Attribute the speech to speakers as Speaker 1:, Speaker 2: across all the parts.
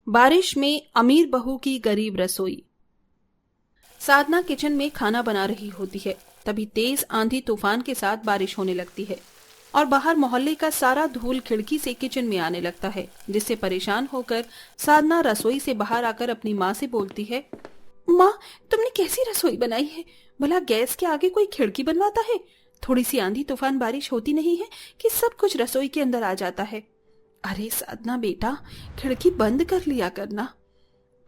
Speaker 1: बारिश में अमीर बहू की गरीब रसोई। साधना किचन में खाना बना रही होती है, तभी तेज आंधी तूफान के साथ बारिश होने लगती है और बाहर मोहल्ले का सारा धूल खिड़की से किचन में आने लगता है, जिससे परेशान होकर साधना रसोई से बाहर आकर अपनी माँ से बोलती है, माँ, तुमने कैसी रसोई बनाई है? भला गैस के आगे कोई खिड़की बनवाता है? थोड़ी सी आंधी तूफान बारिश होती नहीं है कि सब कुछ रसोई के अंदर आ जाता है। अरे साधना बेटा, खिड़की बंद कर लिया करना।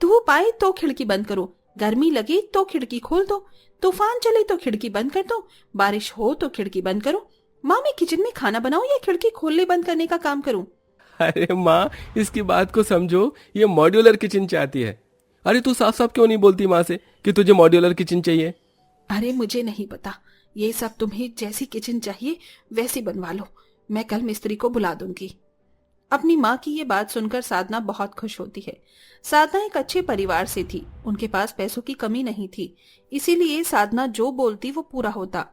Speaker 1: धूप आए तो खिड़की बंद करो, गर्मी लगे तो खिड़की खोल दो, तूफान चले तो खिड़की बंद कर दो, बारिश हो तो खिड़की बंद करो। माँ, मैं किचन में खाना बनाऊं या खिड़की खोलने बंद करने का काम करूं?
Speaker 2: अरे माँ, इसकी बात को समझो, ये मॉड्यूलर किचन चाहती है। अरे तू साफ साफ क्यों नहीं बोलती माँ से कि तुझे मॉड्यूलर किचन चाहिए?
Speaker 1: अरे मुझे नहीं पता, ये सब तुम्हें जैसी किचन चाहिए वैसी बनवा लो, मैं कल मिस्त्री को बुला दूंगी। अपनी माँ की ये बात सुनकर साधना बहुत खुश होती है। साधना एक अच्छे परिवार से थी, उनके पास पैसों की कमी नहीं थी, इसीलिए साधना जो बोलती वो पूरा होता।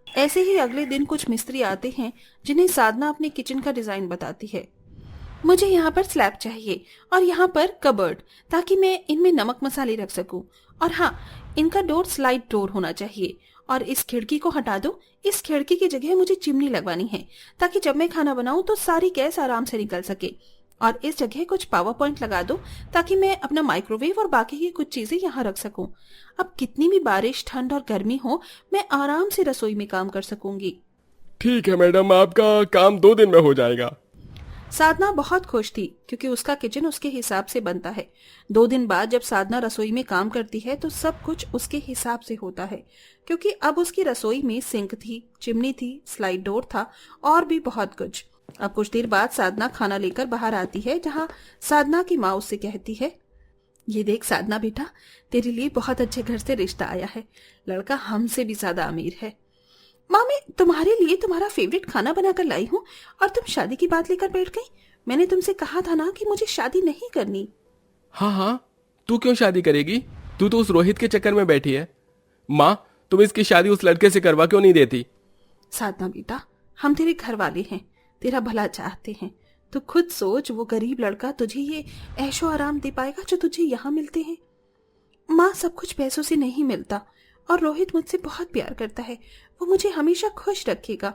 Speaker 1: ऐसे ही अगले दिन कुछ मिस्त्री आते हैं, जिन्हें साधना अपने किचन का डिजाइन बताती है। मुझे यहाँ पर स्लैब चाहिए और यहाँ पर कबर्ड, ताकि मैं इनमें नमक मसाले रख सकूं। और हाँ, इनका डोर स्लाइड डोर होना चाहिए। और इस खिड़की को हटा दो, इस खिड़की की जगह मुझे चिमनी लगवानी है, ताकि जब मैं खाना बनाऊं तो सारी गैस आराम से निकल सके। और इस जगह कुछ पावर पॉइंट लगा दो, ताकि मैं अपना माइक्रोवेव और बाकी की कुछ चीजें यहाँ रख सकूं। अब कितनी भी बारिश, ठंड और गर्मी हो, मैं आराम से रसोई में काम कर सकूंगी।
Speaker 2: ठीक है मैडम, आपका काम 2 दिन में हो जाएगा।
Speaker 1: साधना बहुत खुश थी, क्योंकि उसका किचन उसके हिसाब से बनता है। 2 दिन बाद जब साधना रसोई में काम करती है तो सब कुछ उसके हिसाब से होता है, क्योंकि अब उसकी रसोई में सिंक थी, चिमनी थी, स्लाइड डोर था और भी बहुत कुछ। अब कुछ देर बाद साधना खाना लेकर बाहर आती है, जहाँ साधना की माँ उससे कहती है, ये देख साधना बेटा, तेरे लिए बहुत अच्छे घर से रिश्ता आया है, लड़का हमसे भी ज्यादा अमीर है। माँ, मैं तुम्हारे लिए तुम्हारा फेवरेट खाना बनाकर लाई हूँ और तुम शादी की बात लेकर बैठ गई। मैंने तुमसे कहा था ना कि मुझे शादी नहीं करनी।
Speaker 2: हाँ हाँ, तू क्यों शादी करेगी? तू तो उस रोहित के चक्कर में बैठी है। माँ, तुम इसकी शादी उस लड़के से करवा क्यों नहीं देती?
Speaker 1: साधना बेटा, हम तेरे घर वाले हैं, तेरा भला चाहते हैं। तो खुद सोच, वो गरीब लड़का तुझे ये ऐशो आराम दे पाएगा जो तुझे यहाँ मिलते हैं? माँ, सब कुछ पैसों से नहीं मिलता और रोहित मुझसे बहुत प्यार करता है, वो मुझे हमेशा खुश रखेगा।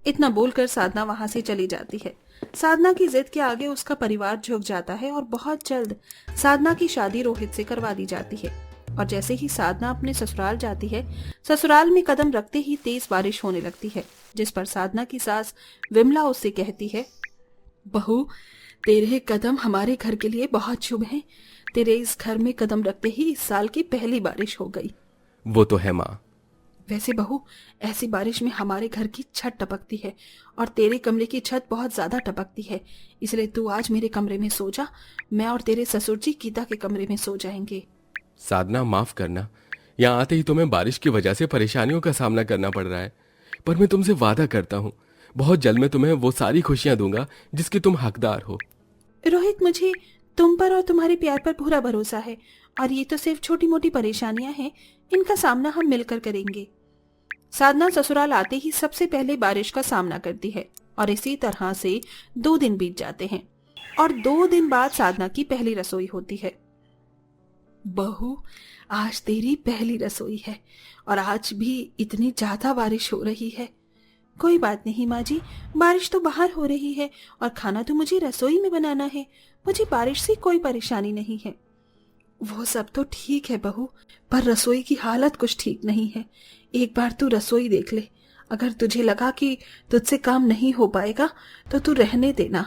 Speaker 1: इतना बोलकर साधना वहां से चली जाती है। साधना की जिद के आगे उसका परिवार झुक जाता है और बहुत जल्द साधना की शादी रोहित से करवा दी जाती है। और जैसे ही साधना अपने ससुराल जाती है, ससुराल में कदम रखते ही तेज बारिश होने लगती है, जिस पर साधना की सास विमला उससे कहती है, बहू, तेरे कदम हमारे घर के लिए बहुत शुभ हैं। तेरे इस घर में कदम रखते ही इस साल की पहली बारिश हो गई।
Speaker 2: वो तो है माँ।
Speaker 1: वैसे बहू, ऐसी बारिश में हमारे घर की छत टपकती है और तेरे कमरे की छत बहुत ज्यादा टपकती है, इसलिए तू आज मेरे कमरे में सो जा, मैं और तेरे ससुर जी गीता के कमरे में सो जाएंगे।
Speaker 2: साधना, माफ करना, यहाँ आते ही तुम्हें बारिश की वजह से परेशानियों का सामना करना पड़ रहा है, पर मैं तुमसे वादा करता हूँ, बहुत जल्द मैं तुम्हें वो सारी खुशियां दूंगा जिसकी तुम हकदार हो।
Speaker 1: रोहित, मुझे तुम पर और तुम्हारे प्यार पर पूरा भरोसा है, और ये तो सिर्फ छोटी मोटी परेशानियां हैं, इनका सामना हम मिलकर करेंगे। साधना ससुराल आते ही सबसे पहले बारिश का सामना करती है और इसी तरह से 2 दिन बीत जाते हैं और 2 दिन बाद साधना की पहली रसोई होती है। बहू, आज तेरी पहली रसोई है और आज भी इतनी ज्यादा बारिश हो रही है। कोई बात नहीं माँ जी, बारिश तो बाहर हो रही है और खाना तो मुझे रसोई में बनाना है, मुझे बारिश से कोई परेशानी नहीं है। वो सब तो ठीक है बहू, पर रसोई की हालत कुछ ठीक नहीं है। एक बार तू रसोई देख ले, अगर तुझे लगा कि तुझसे काम नहीं हो पाएगा तो तू रहने देना।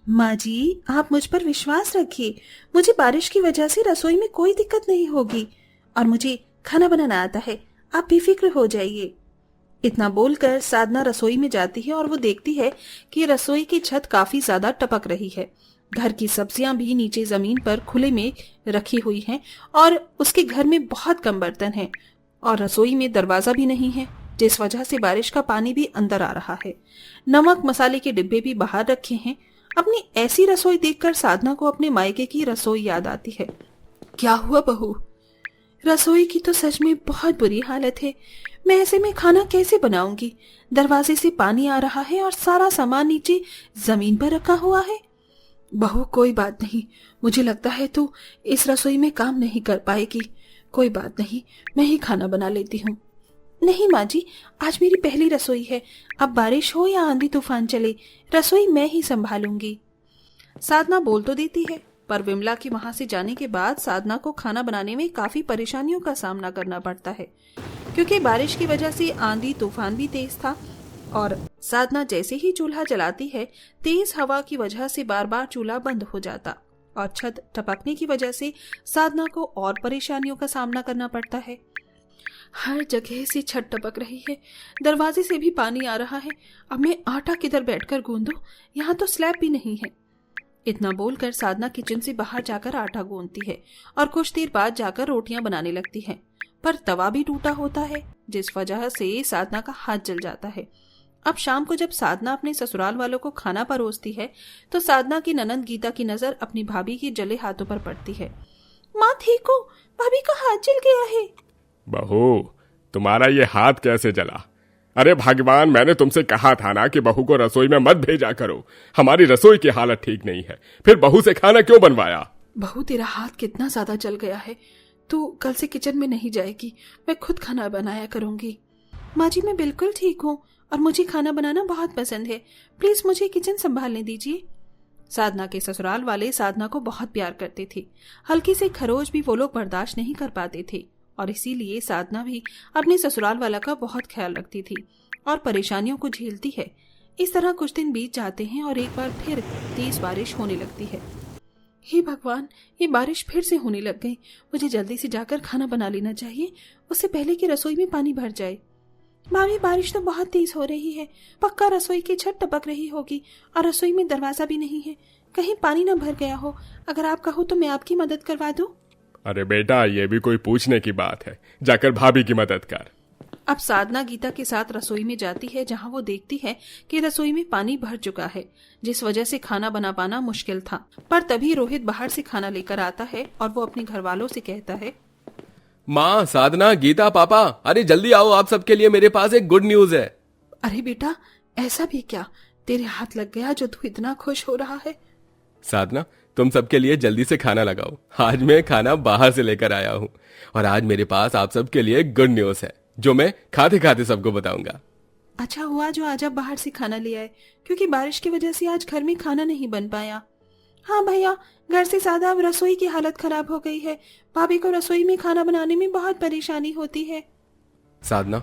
Speaker 1: माँ जी, आप मुझ पर विश्वास रखिए, मुझे बारिश की वजह से रसोई में कोई दिक्कत नहीं होगी और मुझे खाना बनाना आता है, आप बेफिक्र हो जाइए। इतना बोलकर साधना रसोई में जाती है और वो देखती है कि रसोई की छत काफी ज्यादा टपक रही है। घर की सब्जियां भी नीचे जमीन पर खुले में रखी हुई हैं और उसके घर में बहुत कम बर्तन हैं और रसोई में दरवाजा भी नहीं है, जिस वजह से बारिश का पानी भी अंदर आ रहा है। नमक मसाले के डिब्बे भी बाहर रखे हैं। अपनी ऐसी रसोई देखकर साधना को अपने मायके की रसोई याद आती है। क्या हुआ बहू? रसोई की तो सच में बहुत बुरी हालत है, मैं ऐसे में खाना कैसे बनाऊंगी? दरवाजे से पानी आ रहा है और सारा सामान नीचे जमीन पर रखा हुआ है। बहू कोई बात नहीं, मुझे लगता है तू इस रसोई में काम नहीं कर पाएगी। कोई बात नहीं, मैं ही खाना बना लेती हूँ। नहीं माँ जी, आज मेरी पहली रसोई है। अब बारिश हो या आंधी तूफान चले, रसोई मैं ही संभालूंगी। साधना बोल तो देती है, पर विमला के वहां से जाने के बाद साधना को खाना बनाने में काफी परेशानियों का सामना करना पड़ता है, क्योंकि बारिश की वजह से आंधी तूफान भी तेज था और साधना जैसे ही चूल्हा जलाती है, तेज हवा की वजह से बार बार चूल्हा बंद हो जाता और छत टपकने की वजह से साधना को और परेशानियों का सामना करना पड़ता है। हर जगह से छत टपक रही है, दरवाजे से भी पानी आ रहा है। अब मैं आटा किधर बैठकर गूंदूं? यहाँ तो स्लैब भी नहीं है। इतना बोलकर साधना किचन से बाहर जाकर आटा गूंदती है और कुछ देर बाद जाकर रोटियां बनाने लगती है, पर तवा भी टूटा होता है, जिस वजह से साधना का हाथ जल जाता है। अब शाम को जब साधना अपने ससुराल वालों को खाना परोसती है, तो साधना की ननंद गीता की नजर अपनी भाभी के जले हाथों पर पड़ती है। माँ ठीक हो? भाभी का हाथ जल गया है।
Speaker 3: बहू, तुम्हारा ये हाथ कैसे जला? अरे भगवान, मैंने तुमसे कहा था ना कि बहू को रसोई में मत भेजा करो। हमारी रसोई की हालत ठीक नहीं है, फिर बहू से खाना क्यों बनवाया?
Speaker 1: बहू, तेरा हाथ कितना ज्यादा जल गया है। तू कल से किचन में नहीं जाएगी, मैं खुद खाना बनाया करूंगी। माँ जी, मैं बिल्कुल ठीक हूँ और मुझे खाना बनाना बहुत पसंद है। प्लीज मुझे किचन संभालने दीजिए। साधना के ससुराल वाले साधना को बहुत प्यार करते थे। हल्की से खरोच भी वो लोग बर्दाश्त नहीं कर पाते थे और इसीलिए साधना भी अपने ससुराल वाला का बहुत ख्याल रखती थी और परेशानियों को झेलती है। इस तरह कुछ दिन बीत जाते हैं और एक बार फिर तेज बारिश होने लगती है। हे भगवान, ये बारिश फिर से होने लग गई। मुझे जल्दी से जाकर खाना बना लेना चाहिए, उससे पहले कि रसोई में पानी भर जाए। भाभी, बारिश तो बहुत तेज हो रही है। पक्का रसोई की छत टपक रही होगी और रसोई में दरवाजा भी नहीं है। कहीं पानी न भर गया हो। अगर आप कहो तो मैं आपकी मदद करवा दूं।
Speaker 3: अरे बेटा, ये भी कोई पूछने की बात है? जाकर भाभी की मदद कर।
Speaker 1: अब साधना गीता के साथ रसोई में जाती है, जहां वो देखती है कि रसोई में पानी भर चुका है, जिस वजह से खाना बना पाना मुश्किल था। पर तभी रोहित बाहर से खाना लेकर आता है और वो अपने घर वालों से कहता है,
Speaker 2: माँ, साधना, गीता, पापा, अरे जल्दी आओ, आप सबके लिए मेरे पास एक गुड न्यूज है।
Speaker 1: अरे बेटा, ऐसा भी क्या? तेरे हाथ लग गया जो तू इतना खुश हो रहा है?
Speaker 2: साधना, तुम सबके लिए जल्दी से खाना लगाओ। आज मैं खाना बाहर से लेकर आया हूँ और आज मेरे पास आप सबके लिए गुड न्यूज है, जो मैं खाते खाते सबको बताऊंगा।
Speaker 1: अच्छा हुआ जो आज आप बाहर से खाना ले आए, क्योंकि बारिश की वजह से आज घर में खाना नहीं बन पाया। हाँ भैया, घर से ज्यादा अब रसोई की हालत खराब हो गई है। भाभी को रसोई में खाना बनाने में बहुत परेशानी होती है।
Speaker 2: साधना,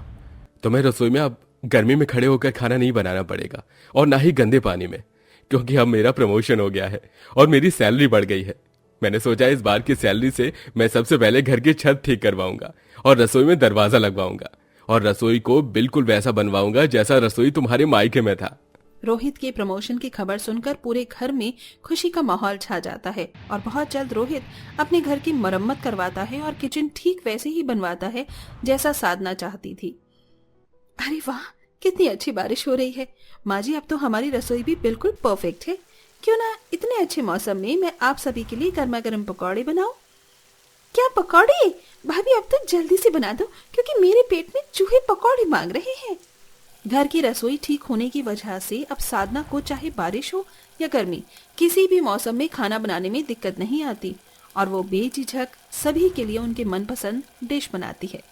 Speaker 2: तुम्हें रसोई में अब गर्मी में खड़े होकर खाना नहीं बनाना पड़ेगा और ना ही गंदे पानी में, क्योंकि अब मेरा प्रमोशन हो गया है और मेरी सैलरी बढ़ गई है। मैंने सोचा इस बार की सैलरी से मैं सबसे पहले घर की छत ठीक करवाऊंगा और रसोई में दरवाजा लगवाऊंगा और रसोई को बिल्कुल वैसा बनवाऊंगा जैसा रसोई तुम्हारे मायके में था।
Speaker 1: रोहित के प्रमोशन की खबर सुनकर पूरे घर में खुशी का माहौल छा जाता है और बहुत जल्द रोहित अपने घर की मरम्मत करवाता है और किचन ठीक वैसे ही बनवाता है जैसा साधना चाहती थी। अरे वाह, कितनी अच्छी बारिश हो रही है। माँ जी, अब तो हमारी रसोई भी बिल्कुल परफेक्ट है। क्यों ना इतने अच्छे मौसम में मैं आप सभी के लिए गर्मा गर्म पकौड़े बनाऊं। क्या पकौड़े? भाभी, अब तो जल्दी से बना दो, क्योंकि मेरे पेट में चूहे पकौड़े मांग रहे हैं। घर की रसोई ठीक होने की वजह से अब साधना को चाहे बारिश हो या गर्मी, किसी भी मौसम में खाना बनाने में दिक्कत नहीं आती और वो बेझिझक सभी के लिए उनके मनपसंद डिश बनाती है।